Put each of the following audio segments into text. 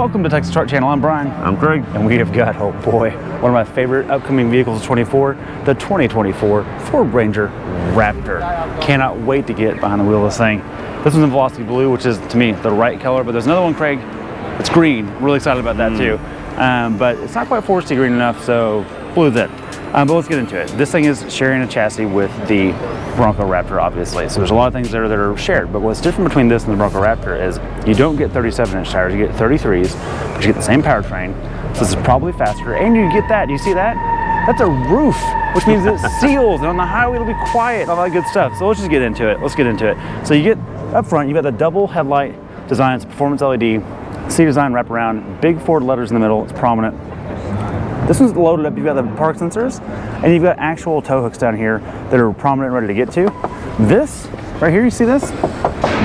Welcome to Texas Truck Channel. I'm Brian. I'm Craig. And we have got, oh boy, one of my favorite upcoming vehicles of 24, the 2024 Ford Ranger Raptor. Cannot wait to get behind the wheel of this thing. This one's in Velocity Blue, which is, to me, the right color, but there's another one, Craig, it's green. I'm really excited about that too. But it's not quite foresty green enough, so blue's it. But let's get into it. This thing is sharing a chassis with the Bronco Raptor, obviously. So there's a lot of things there that are shared. But what's different between this and the Bronco Raptor is you don't get 37-inch tires, you get 33s, but you get the same powertrain. So this is probably faster, and you get that. Do you see that? That's a roof, which means it seals, and on the highway it'll be quiet, all that good stuff. So let's just get into it. Let's get into it. So you get up front, you've got the double headlight design, it's performance LED, C design wrap around, big Ford letters in the middle, it's prominent. This one's loaded up, you've got the park sensors, and you've got actual tow hooks down here that are prominent and ready to get to. This, right here, you see this?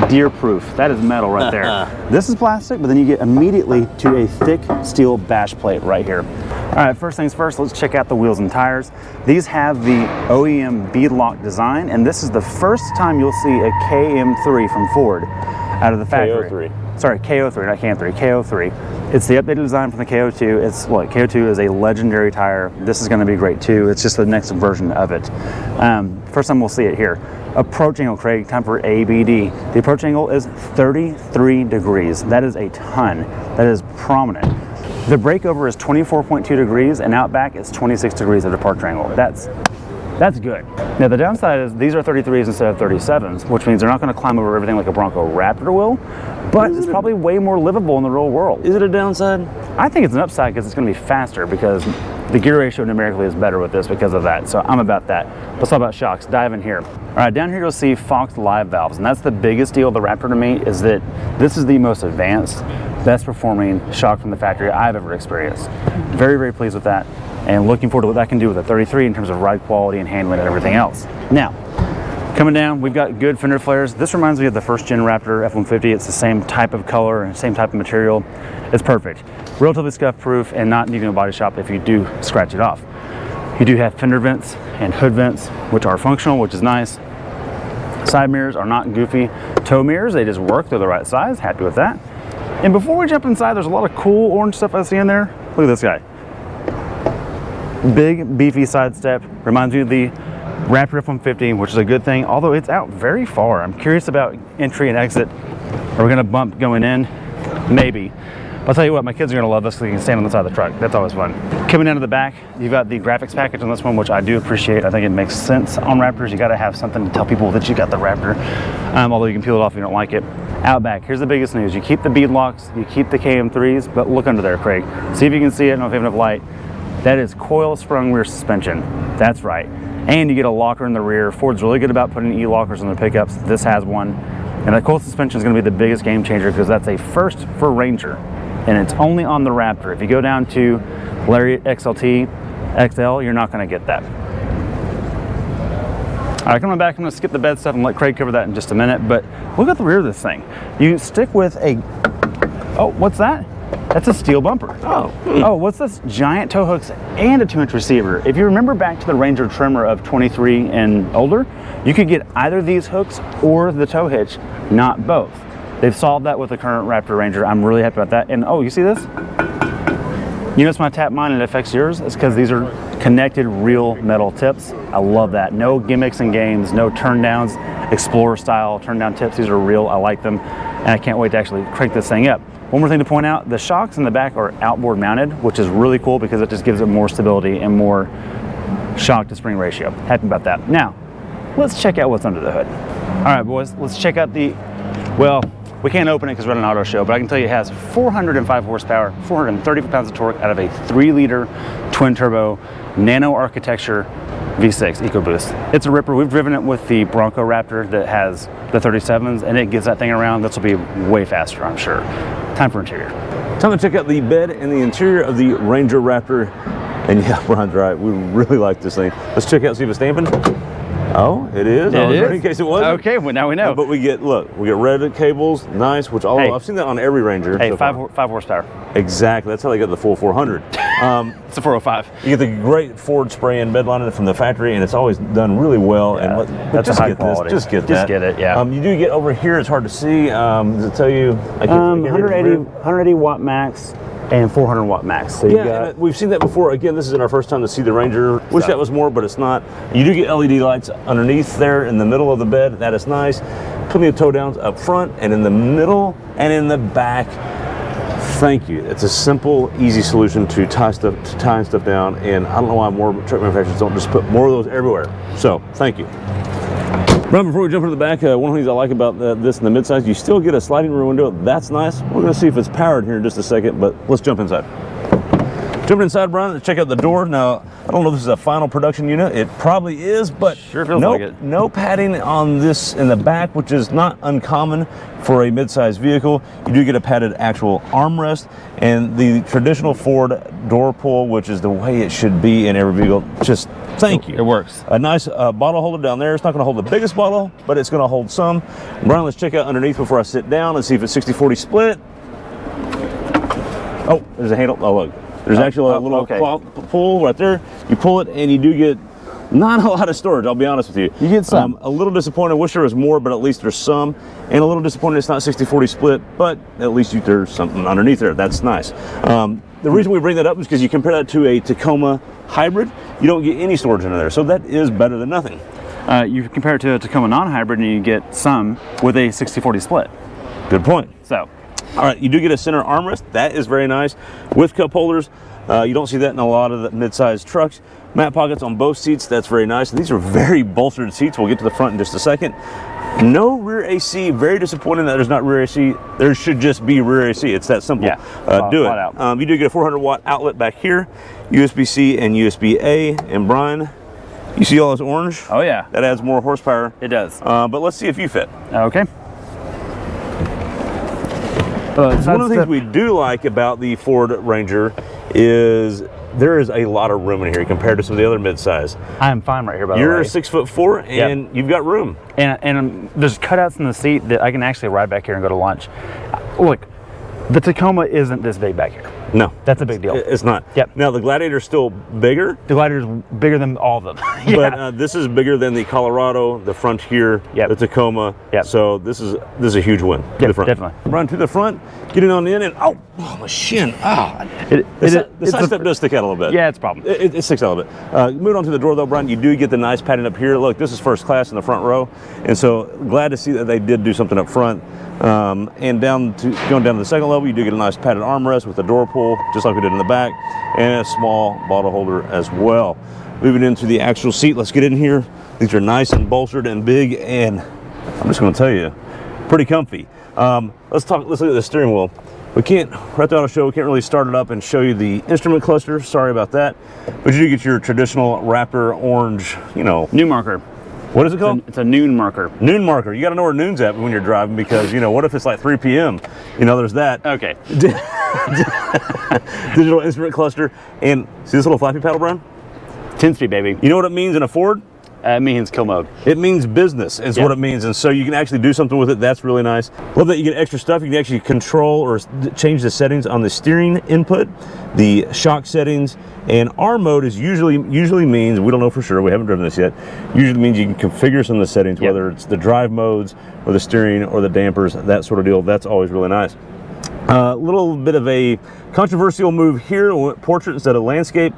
Deer proof, that is metal right there. This is plastic, but then you get immediately to a thick steel bash plate right here. All right, first things first, let's check out the wheels and tires. These have the OEM beadlock design, and this is the first time you'll see a KM3 from Ford out of the factory. KO3. Sorry, KO3, not KM3, KO3. It's the updated design from the KO2. It's what, KO2 is a legendary tire. This is gonna be great too. It's just the next version of it. First time we'll see it here. Approach angle, Craig, time for ABD. The approach angle is 33 degrees. That is a ton. That is prominent. The breakover is 24.2 degrees, and out back it's 26 degrees of departure angle. That's good. Now the downside is these are 33s instead of 37s, which means they're not going to climb over everything like a Bronco Raptor will, but it's probably way more livable in the real world. Is it a downside? I think it's an upside because it's going to be faster, because the gear ratio numerically is better with this because of that. So I'm about that. Let's talk about shocks. Dive in here. All right, down here you'll see Fox live valves, and that's the biggest deal of the Raptor to me, is that this is the most advanced, best performing shock from the factory I've ever experienced. Very, very pleased with that, and looking forward to what that can do with a 33 in terms of ride quality and handling and everything else. Now, coming down, we've got good fender flares. This reminds me of the first gen Raptor F-150. It's the same type of color and same type of material. It's perfect. Relatively scuff proof and not needing a body shop if you do scratch it off. You do have fender vents and hood vents, which are functional, which is nice. Side mirrors are not goofy. Tow mirrors, they just work, they're the right size, happy with that. And before we jump inside, there's a lot of cool orange stuff I see in there. Look at this guy. Big, beefy side step. Reminds me of the Raptor F-150, which is a good thing, although it's out very far. I'm curious about entry and exit. Are we gonna bump going in? Maybe. I'll tell you what, my kids are gonna love this because you can stand on the side of the truck. That's always fun. Coming down to the back, you've got the graphics package on this one, which I do appreciate. I think it makes sense on Raptors. You gotta have something to tell people that you got the Raptor, although you can peel it off if you don't like it. Out back, here's the biggest news. You keep the bead locks, you keep the KM3s, but look under there, Craig. See if you can see it, I don't know if you have enough light. That is coil sprung rear suspension. That's right. And you get a locker in the rear. Ford's really good about putting E-lockers on their pickups. This has one. And the coil suspension is gonna be the biggest game changer because that's a first for Ranger. And it's only on the Raptor. If you go down to Lariat XLT, XL, you're not gonna get that. All right, coming back, I'm gonna skip the bed stuff and let Craig cover that in just a minute, but look at the rear of this thing. You stick with a, oh, what's that? That's a steel bumper. Oh, what's this? Giant tow hooks and a 2-inch receiver. If you remember back to the Ranger Trimmer of 23 and older, you could get either these hooks or the tow hitch, not both. They've solved that with the current Raptor Ranger. I'm really happy about that. And oh, you see this? You notice when I tap mine and it affects yours? It's because these are connected real metal tips. I love that. No gimmicks and games, no turn downs, Explorer style turn down tips. These are real, I like them. And I can't wait to actually crank this thing up. One more thing to point out, the shocks in the back are outboard mounted, which is really cool because it just gives it more stability and more shock to spring ratio. Happy about that. Now, let's check out what's under the hood. All right, boys, let's check out the, well, we can't open it because we're at an auto show, but I can tell you it has 405 horsepower, 430 pounds of torque out of a 3-liter twin-turbo nano architecture V6 EcoBoost. It's a ripper. We've driven it with the Bronco Raptor that has the 37s, and it gets that thing around. This will be way faster, I'm sure. Time for interior. Time to check out the bed and the interior of the Ranger Raptor. And yeah, Brian's right. We really like this thing. Let's check out, see if it's stamping. Oh, it is. It is. In case it wasn't. Okay, well now we know. But we get, look, we get red cables, nice. Which I've seen that on every Ranger. Hey, so five horsepower. Exactly. That's how they got the full 400. It's a 405. You get the great Ford spray-in bed liner from the factory, and it's always done really well. Yeah, and that's just a high get quality. This. Just get that. Just get it. Yeah. You do get over here. It's hard to see. Does it tell you? I can't read it from here. 180 watt max and 400 watt max. So you got, and we've seen that before. Again, this isn't our first time to see the Ranger. Wish that was more, but it's not. You do get LED lights underneath there in the middle of the bed. That is nice. Plenty of toe downs up front and in the middle and in the back. Thank you. It's a simple, easy solution to tying stuff down, and I don't know why more truck manufacturers don't just put more of those everywhere. So, thank you. Right before we jump into the back, one of the things I like about this in the midsize, you still get a sliding rear window. That's nice. We're going to see if it's powered here in just a second, but let's jump inside. Jumping inside, Brian, let's check out the door. Now, I don't know if this is a final production unit. It probably is, but sure feels like it. No padding on this in the back, which is not uncommon for a mid-sized vehicle. You do get a padded actual armrest, and the traditional Ford door pull, which is the way it should be in every vehicle. Just thank you. It works. A nice bottle holder down there. It's not going to hold the biggest bottle, but it's going to hold some. Brian, let's check out underneath before I sit down and see if it's 60-40 split. Oh, there's a handle. Oh, look. There's actually a little pull right there. You pull it, and you do get not a lot of storage, I'll be honest with you. You get some. A little disappointed. Wish there was more, but at least there's some. And a little disappointed it's not 60-40 split, but at least there's something underneath there. That's nice. The reason we bring that up is because you compare that to a Tacoma hybrid, you don't get any storage under there. So that is better than nothing. You compare it to a Tacoma non-hybrid, and you get some with a 60-40 split. Good point. So. All right, you do get a center armrest. That is very nice. With cup holders. You don't see that in a lot of the mid-sized trucks. Mat pockets on both seats. That's very nice. These are very bolstered seats. We'll get to the front in just a second. No rear AC. Very disappointing that there's not rear AC. There should just be rear AC. It's that simple. Yeah. Do it. You do get a 400 watt outlet back here, USB-C and USB-A. And Brian, you see all this orange? Oh yeah. That adds more horsepower. It does. But let's see if you fit. Okay. One of the things we do like about the Ford Ranger is there is a lot of room in here compared to some of the other midsize. I am fine right here, by the way. You're 6'4", and you've got room. And there's cutouts in the seat that I can actually ride back here and go to lunch. Look, the Tacoma isn't this big back here. No. That's a big deal. It's not. Yep. Now, the Gladiator's still bigger. The Gladiator's bigger than all of them. Yeah. But this is bigger than the Colorado, the Frontier, the Tacoma. So this is a huge win. To the front. Definitely. Run to the front, get it on in, and oh, my shin. The side step does stick out a little bit. Yeah, it's a problem. It sticks out a little bit. Moving on to the door, though, Brian, you do get the nice padding up here. Look, this is first class in the front row, and so glad to see that they did do something up front. And going down to the second level, you do get a nice padded armrest with a door pull, just like we did in the back, and a small bottle holder as well. Moving into the actual seat, let's get in here. These are nice and bolstered and big, and I'm just going to tell you, pretty comfy. Let's look at the steering wheel. We can't, right throughout the show, we can't really start it up and show you the instrument cluster. Sorry about that. But you do get your traditional Raptor orange, Noon marker. What is it called? It's a noon marker. Noon marker. You got to know where noon's at when you're driving because, what if it's like 3 p.m.? There's that. Okay. Digital instrument cluster. And see this little flappy paddle, Brian? 10-speed, baby. You know what it means in a Ford? It means kill mode. It means business is what it means. And so you can actually do something with it. That's really nice. Love that you get extra stuff. You can actually control or change the settings on the steering input, the shock settings, and R mode is usually means, we don't know for sure, we haven't driven this yet, usually means you can configure some of the settings, whether it's the drive modes or the steering or the dampers, that sort of deal. That's always really nice. A little bit of a controversial move here, portrait instead of landscape.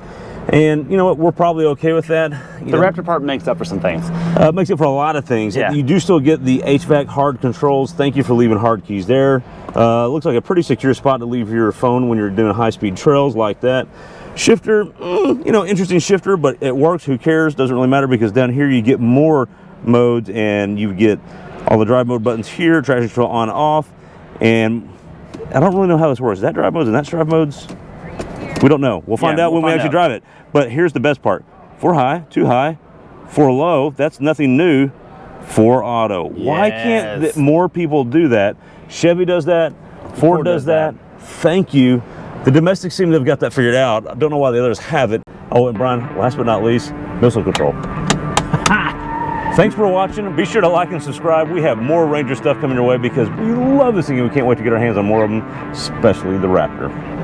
And you know what, we're probably okay with that. The Raptor part makes up for some things. Makes up for a lot of things. Yeah. You do still get the HVAC hard controls. Thank you for leaving hard keys there. Looks like a pretty secure spot to leave your phone when you're doing high-speed trails like that. Shifter, interesting shifter, but it works. Who cares? Doesn't really matter because down here you get more modes and you get all the drive mode buttons here, traction control on, off, and I don't really know how this works. Is that drive modes and that's drive modes? We don't know. We'll find out when we actually drive it. But here's the best part. 4 high, 2 high, 4 low, that's nothing new. 4 auto. Yes. Why can't more people do that? Chevy does that. Ford does that. Thank you. The domestics seem to have got that figured out. I don't know why the others haven't. Oh, and Brian, last but not least, missile control. Thanks for watching. Be sure to like and subscribe. We have more Ranger stuff coming your way because we love this thing and we can't wait to get our hands on more of them, especially the Raptor.